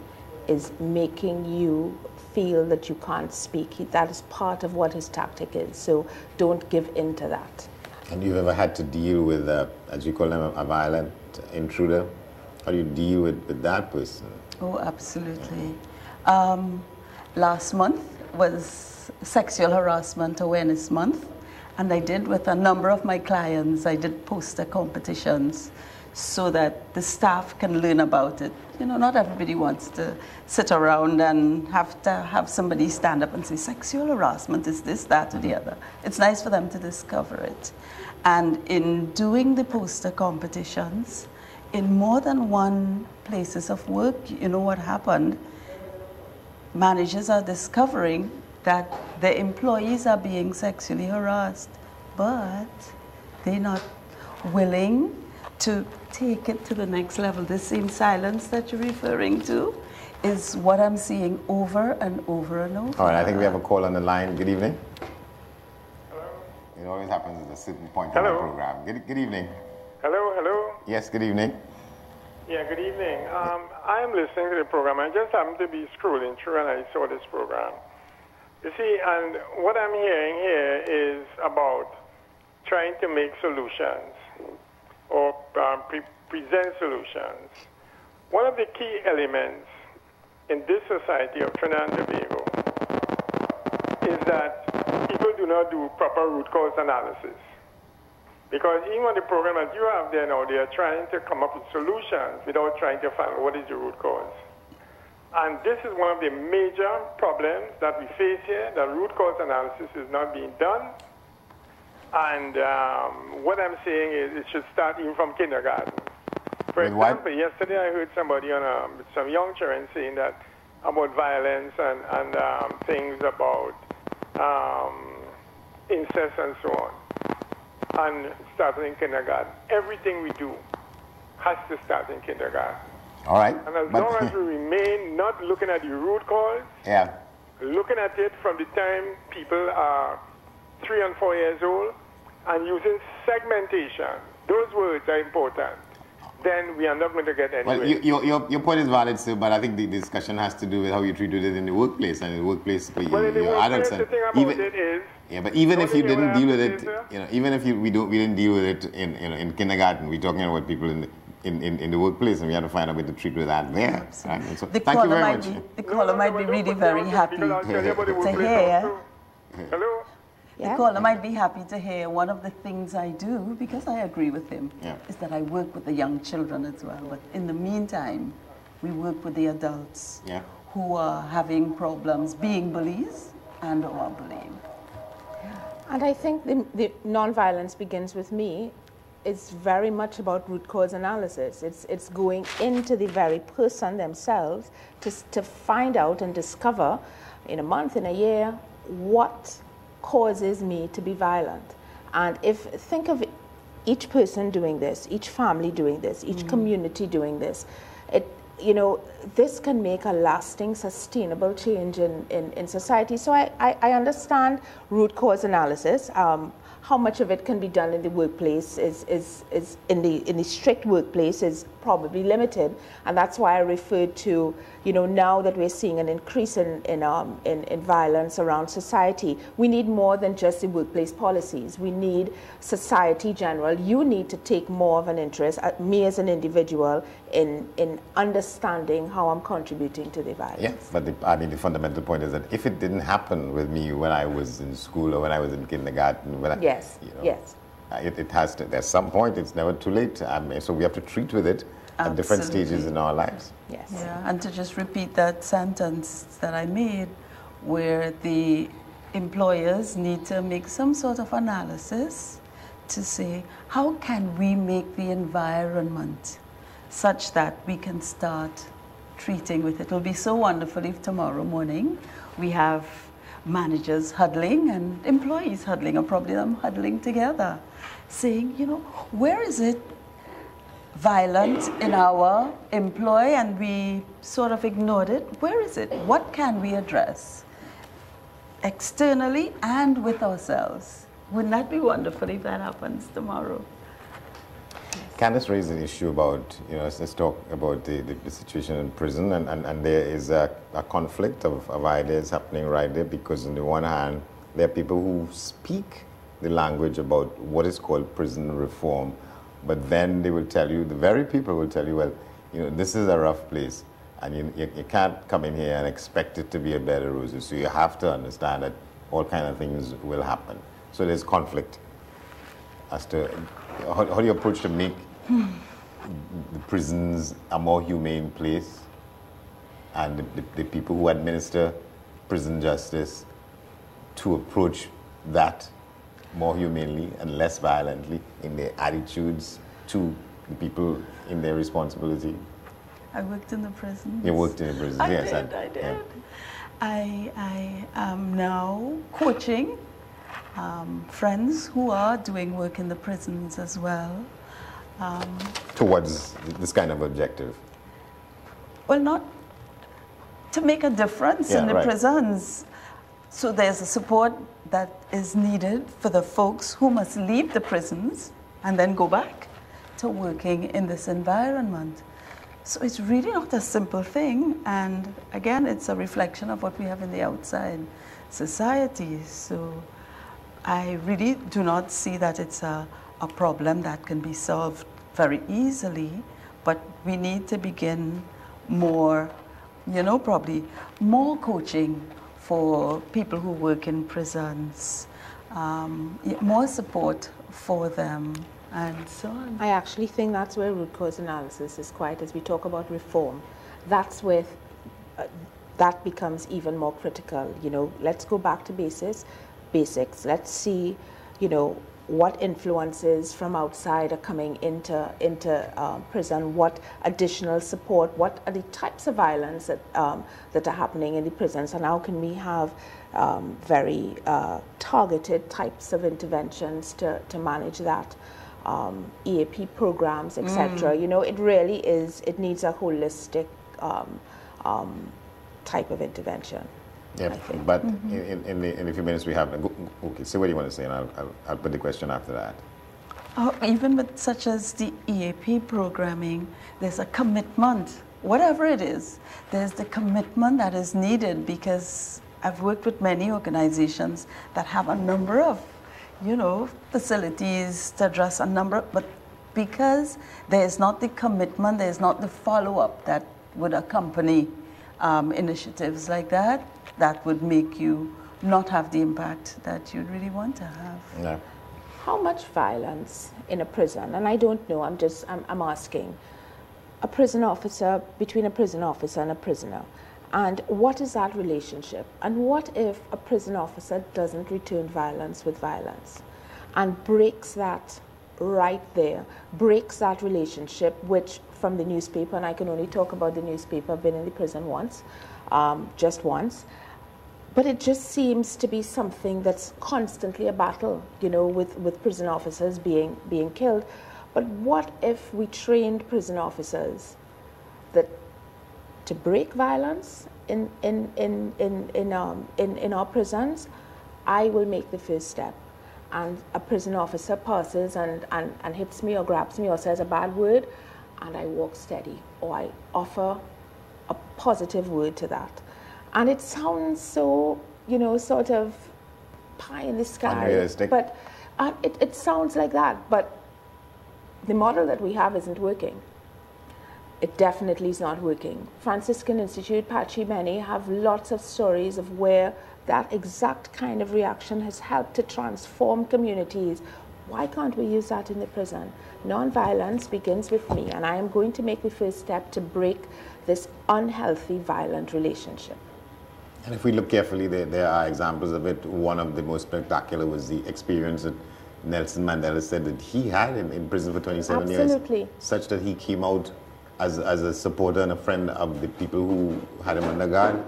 [SPEAKER 3] is making you feel that you can't speak. That is part of what his tactic is. So don't give in to that.
[SPEAKER 2] And you've ever had to deal with, as you call them, a violent intruder? How do you deal with that person?
[SPEAKER 4] Oh, absolutely. Last month was Sexual Harassment Awareness Month, and I did, with a number of my clients, I did poster competitions so that the staff can learn about it. You know, not everybody wants to sit around and have to have somebody stand up and say, sexual harassment is this, that, or the other. It's nice for them to discover it. And in doing the poster competitions, in more than one places of work, you know what happened? Managers are discovering that their employees are being sexually harassed, but they're not willing to take it to the next level. The same silence that you're referring to is what I'm seeing over and over and over.
[SPEAKER 2] All right, I think we have a call on the line. Good evening. Hello. It always happens at a certain point in the program. Good evening.
[SPEAKER 1] Hello, hello.
[SPEAKER 2] Yes, good evening.
[SPEAKER 1] Yeah, good evening. I am listening to the program. I just happened to be scrolling through and I saw this program. You see, and what I'm hearing here is about trying to make solutions or present solutions. One of the key elements in this society of Trinidad and Tobago is that people do not do proper root cause analysis. Because even on the program that you have there now, they are trying to come up with solutions without trying to find what is the root cause. And this is one of the major problems that we face here. The root cause analysis is not being done. And what I'm saying is it should start even from kindergarten. For example, yesterday I heard somebody on some young children saying that about violence and things about incest and so on. And starting in kindergarten. Everything we do has to start in kindergarten.
[SPEAKER 2] All right.
[SPEAKER 1] And as long as we remain not looking at the root cause, looking at it from the time people are 3 and 4 years old, and using segmentation, those words are important, then we are not going to get anywhere.
[SPEAKER 2] Well, your point is valid, sir, but I think the discussion has to do with how you treat it in the workplace. And in the workplace, your adults.
[SPEAKER 1] The thing about it is,
[SPEAKER 2] but even if you didn't deal with it, even if we didn't deal with it in kindergarten, we're talking about people in the workplace, and we have to find a way to treat with that there. Right? So, thank you very much.
[SPEAKER 4] The caller might be really very happy to hear.
[SPEAKER 1] Hello?
[SPEAKER 4] The caller might be happy to hear one of the things I do, because I agree with him, is that I work with the young children as well. But in the meantime, we work with the adults who are having problems being bullies and or are bullying.
[SPEAKER 3] And I think the nonviolence begins with me. It's very much about root cause analysis. It's going into the very person themselves to find out and discover in a month, in a year, what causes me to be violent. And think of each person doing this, each family doing this, each community doing this, this can make a lasting, sustainable change in society. So I understand root cause analysis. How much of it can be done in the workplace is in the strict workplace is probably limited, and that's why I referred to, now that we're seeing an increase in violence around society, we need more than just the workplace policies. We need society general. You need to take more of an interest, me as an individual, in understanding how I'm contributing to the violence.
[SPEAKER 2] Yes, but the fundamental point is that if it didn't happen with me when I was in school or when I was in kindergarten, it has to. At some point, it's never too late. So we have to treat with it at different stages in our lives.
[SPEAKER 4] Yes. Yeah, and to just repeat that sentence that I made, where the employers need to make some sort of analysis to say, how can we make the environment such that we can start treating with it? It'll be so wonderful if tomorrow morning we have managers huddling and employees huddling, or probably them huddling together, saying, where is it violent in our employ and we sort of ignored it? Where is it? What can we address externally and with ourselves? Wouldn't that be wonderful if that happens tomorrow?
[SPEAKER 2] Candace raised an issue about, let's talk about the situation in prison, and there is a conflict of ideas happening right there, because on the one hand, there are people who speak the language about what is called prison reform, but then they will tell you, the very people will tell you, well, this is a rough place, and you can't come in here and expect it to be a bed of roses, so you have to understand that all kind of things will happen. So there's conflict as to how do you approach to make the prisons a more humane place, and the people who administer prison justice to approach that more humanely and less violently in their attitudes to the people in their responsibility?
[SPEAKER 4] I worked in the prisons.
[SPEAKER 2] You worked in the prisons, yes.
[SPEAKER 4] I did. Yeah. I am now coaching friends who are doing work in the prisons as well.
[SPEAKER 2] Towards this kind of objective?
[SPEAKER 4] Well, not to make a difference in the prisons. So there's a support that is needed for the folks who must leave the prisons and then go back to working in this environment. So it's really not a simple thing, and again, it's a reflection of what we have in the outside society. So I really do not see that it's a problem that can be solved very easily, but we need to begin more, probably more coaching for people who work in prisons, more support for them, and so on.
[SPEAKER 3] I actually think that's where root cause analysis is quite, as we talk about reform, that's where that becomes even more critical. You know, let's go back to basics. Let's see, you know, what influences from outside are coming into prison, what additional support, what are the types of violence that are happening in the prisons, and how can we have very targeted types of interventions to manage that. EAP programs, etc. You know, it really is, it needs a holistic type of intervention.
[SPEAKER 2] Yeah, but in the few minutes we have, okay, say what you want to say, and I'll put the question after that.
[SPEAKER 4] Even with such as the EAP programming, there's a commitment, whatever it is, there's the commitment that is needed, because I've worked with many organizations that have a number of, you know, facilities to address a number, but because there's not the commitment, there's not the follow-up that would accompany initiatives like that, that would make you not have the impact that you'd really want to have.
[SPEAKER 2] Yeah.
[SPEAKER 3] How much violence in a prison? And I don't know, I'm asking. A prison officer, between a prison officer and a prisoner. And what is that relationship? And what if a prison officer doesn't return violence with violence and breaks that right there, breaks that relationship, which from the newspaper, and I can only talk about the newspaper, I've been in the prison once, just once, but it just seems to be something that's constantly a battle, you know, with prison officers being killed. But what if we trained prison officers that to break violence in our prisons? I will make the first step. And a prison officer passes and hits me or grabs me or says a bad word, and I walk steady, or I offer a positive word to that. And it sounds so, you know, sort of pie in the sky.
[SPEAKER 2] Unrealistic.
[SPEAKER 3] But it sounds like that. But the model that we have isn't working. It definitely is not working. Franciscan Institute, Pachi Bene have lots of stories of where that exact kind of reaction has helped to transform communities. Why can't we use that in the prison? Nonviolence begins with me, and I am going to make the first step to break this unhealthy, violent relationship.
[SPEAKER 2] And if we look carefully, there are examples of it. One of the most spectacular was the experience that Nelson Mandela said that he had in prison for 27
[SPEAKER 3] Absolutely.
[SPEAKER 2] years, such that he came out as a supporter and a friend of the people who had him under guard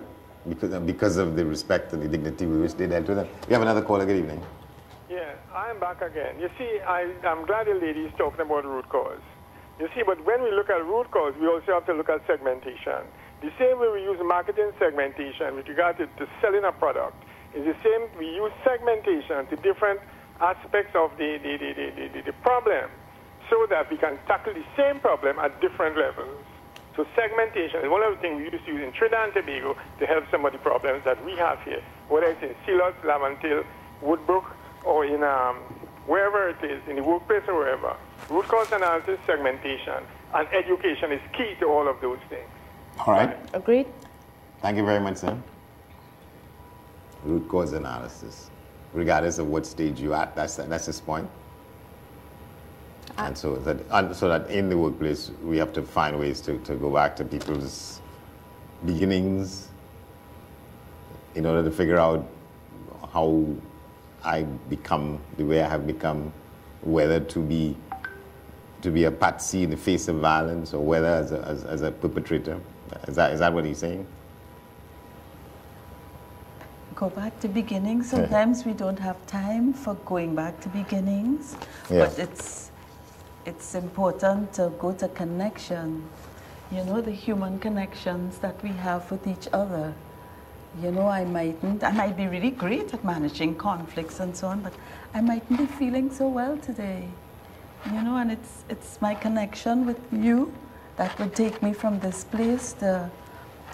[SPEAKER 2] because of the respect and the dignity with which they dealt with him. We have another caller. Good evening.
[SPEAKER 1] Yeah, I'm back again. You see, I'm glad the lady is talking about root cause. You see, but when we look at root cause, we also have to look at segmentation. The same way we use marketing segmentation with regard to selling a product is the same. We use segmentation to different aspects of the problem so that we can tackle the same problem at different levels. So segmentation is one of the things we used to use in Trinidad and Tobago to help some of the problems that we have here, whether it's in Silos, Laventille, Woodbrook, or in wherever it is, in the workplace or wherever. Root cause analysis, segmentation, and education is key to all of those things.
[SPEAKER 2] All right.
[SPEAKER 3] Agreed?
[SPEAKER 2] Thank you very much, sir. Root cause analysis, regardless of what stage you're at, that's his point. And so that in the workplace, we have to find ways to go back to people's beginnings in order to figure out how I become the way I have become, whether to be a patsy in the face of violence or whether as a perpetrator. Is that what he's saying?
[SPEAKER 4] Go back to beginnings. Sometimes we don't have time for going back to beginnings, but it's important to go to connection. You know, the human connections that we have with each other. You know, I might be really great at managing conflicts and so on, but I mightn't be feeling so well today. You know, and it's my connection with you that would take me from this place to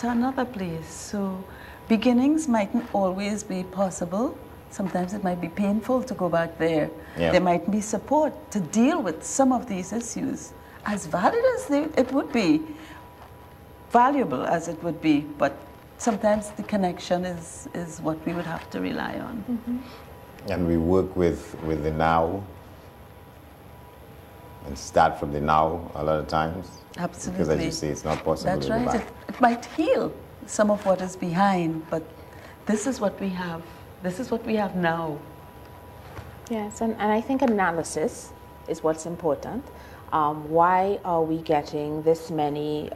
[SPEAKER 4] another place. So beginnings mightn't always be possible. Sometimes it might be painful to go back there. Yeah. There might be support to deal with some of these issues. As valid as it would be, valuable as it would be, but sometimes the connection is what we would have to rely on.
[SPEAKER 3] Mm-hmm.
[SPEAKER 2] And we work with the now and start from the now a lot of times.
[SPEAKER 4] Absolutely.
[SPEAKER 2] Because as you say, it's not possible
[SPEAKER 4] That's
[SPEAKER 2] to go
[SPEAKER 4] right.
[SPEAKER 2] back.
[SPEAKER 4] It might heal. some of what is behind, but this is what we have. This is what we have now.
[SPEAKER 3] Yes, and I think analysis is what's important. Why are we getting this many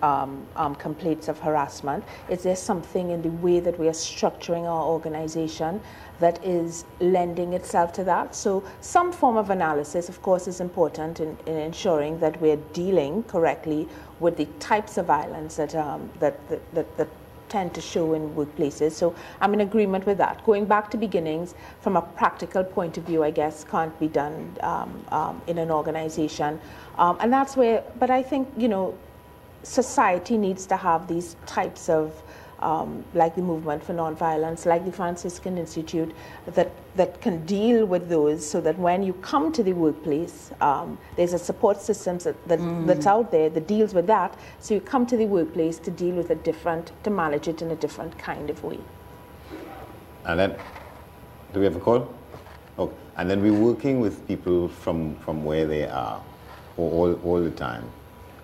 [SPEAKER 3] complaints of harassment? Is there something in the way that we are structuring our organization that is lending itself to that? So some form of analysis, of course, is important in ensuring that we're dealing correctly with the types of violence that tend to show in workplaces. So I'm in agreement with that. Going back to beginnings, from a practical point of view, I guess, can't be done in an organization. And that's where, but I think, you know, society needs to have these types of, like the Movement for Nonviolence, like the Franciscan Institute, that can deal with those, so that when you come to the workplace, there's a support system that's out there that deals with that. So you come to the workplace to deal with to manage it in a different kind of way.
[SPEAKER 2] And then, do we have a call? Okay. And then we're working with people from where they are all the time.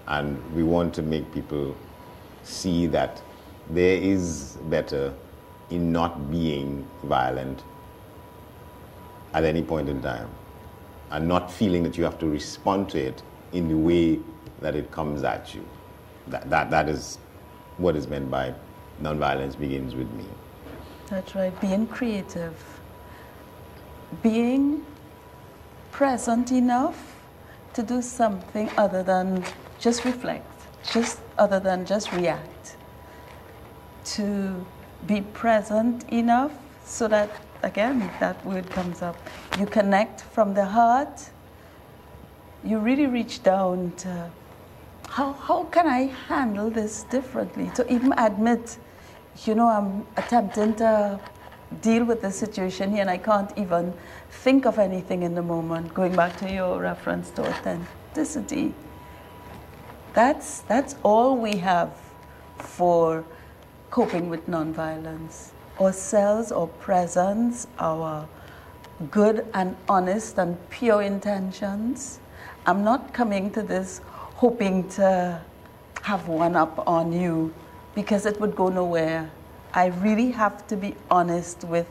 [SPEAKER 2] And we want to make people see that there is better in not being violent at any point in time, and not feeling that you have to respond to it in the way that it comes at you. That is what is meant by nonviolence begins with me.
[SPEAKER 4] That's right, being creative, being present enough to do something other than just reflect, other than just react. To be present enough so that, again, that word comes up, you connect from the heart, you really reach down to how can I handle this differently? To even admit, you know, I'm attempting to deal with this situation here and I can't even think of anything in the moment. Going back to your reference to authenticity, that's all we have for coping with nonviolence. Ourselves, our presence, our good and honest and pure intentions. I'm not coming to this hoping to have one up on you, because it would go nowhere. I really have to be honest with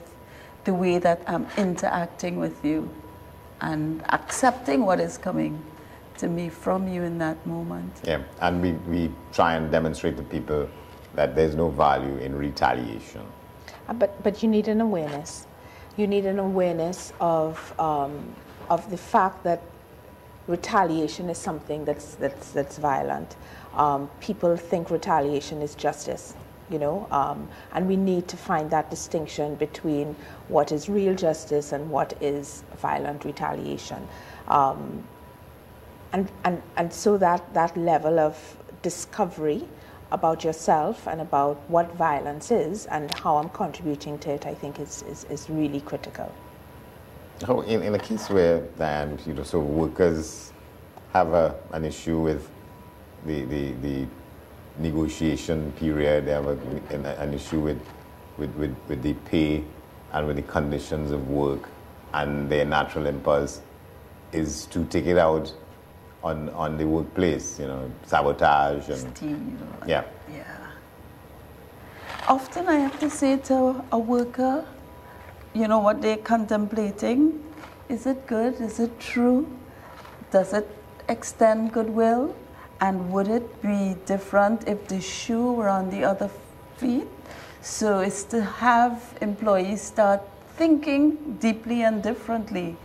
[SPEAKER 4] the way that I'm interacting with you and accepting what is coming to me from you in that moment.
[SPEAKER 2] Yeah, and we try and demonstrate to people that there's no value in retaliation.
[SPEAKER 3] But you need an awareness. You need an awareness of the fact that retaliation is something that's violent. People think retaliation is justice, you know, and we need to find that distinction between what is real justice and what is violent retaliation. And so that level of discovery about yourself and about what violence is and how I'm contributing to it, I think is really critical.
[SPEAKER 2] Oh, in a case where you know, so workers have an issue with the negotiation period, they have an issue with the pay and with the conditions of work, and their natural impulse is to take it out on the workplace, you know, sabotage and
[SPEAKER 4] Steal.
[SPEAKER 2] Yeah.
[SPEAKER 4] Often I have to say to a worker, you know, what they're contemplating, is it good? Is it true? Does it extend goodwill? And would it be different if the shoe were on the other feet? So it's to have employees start thinking deeply and differently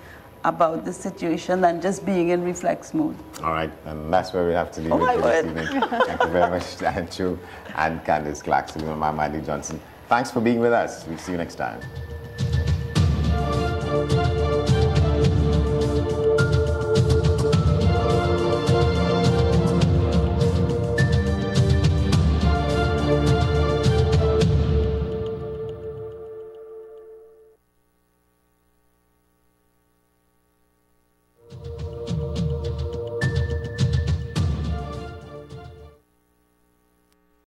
[SPEAKER 4] about the situation than just being in reflex mode.
[SPEAKER 2] All right, and that's where we have to leave it for this evening. Thank you very much, Dan Chu and Candice Clark. I'm Mandy Johnson. Thanks for being with us. We'll see you next time.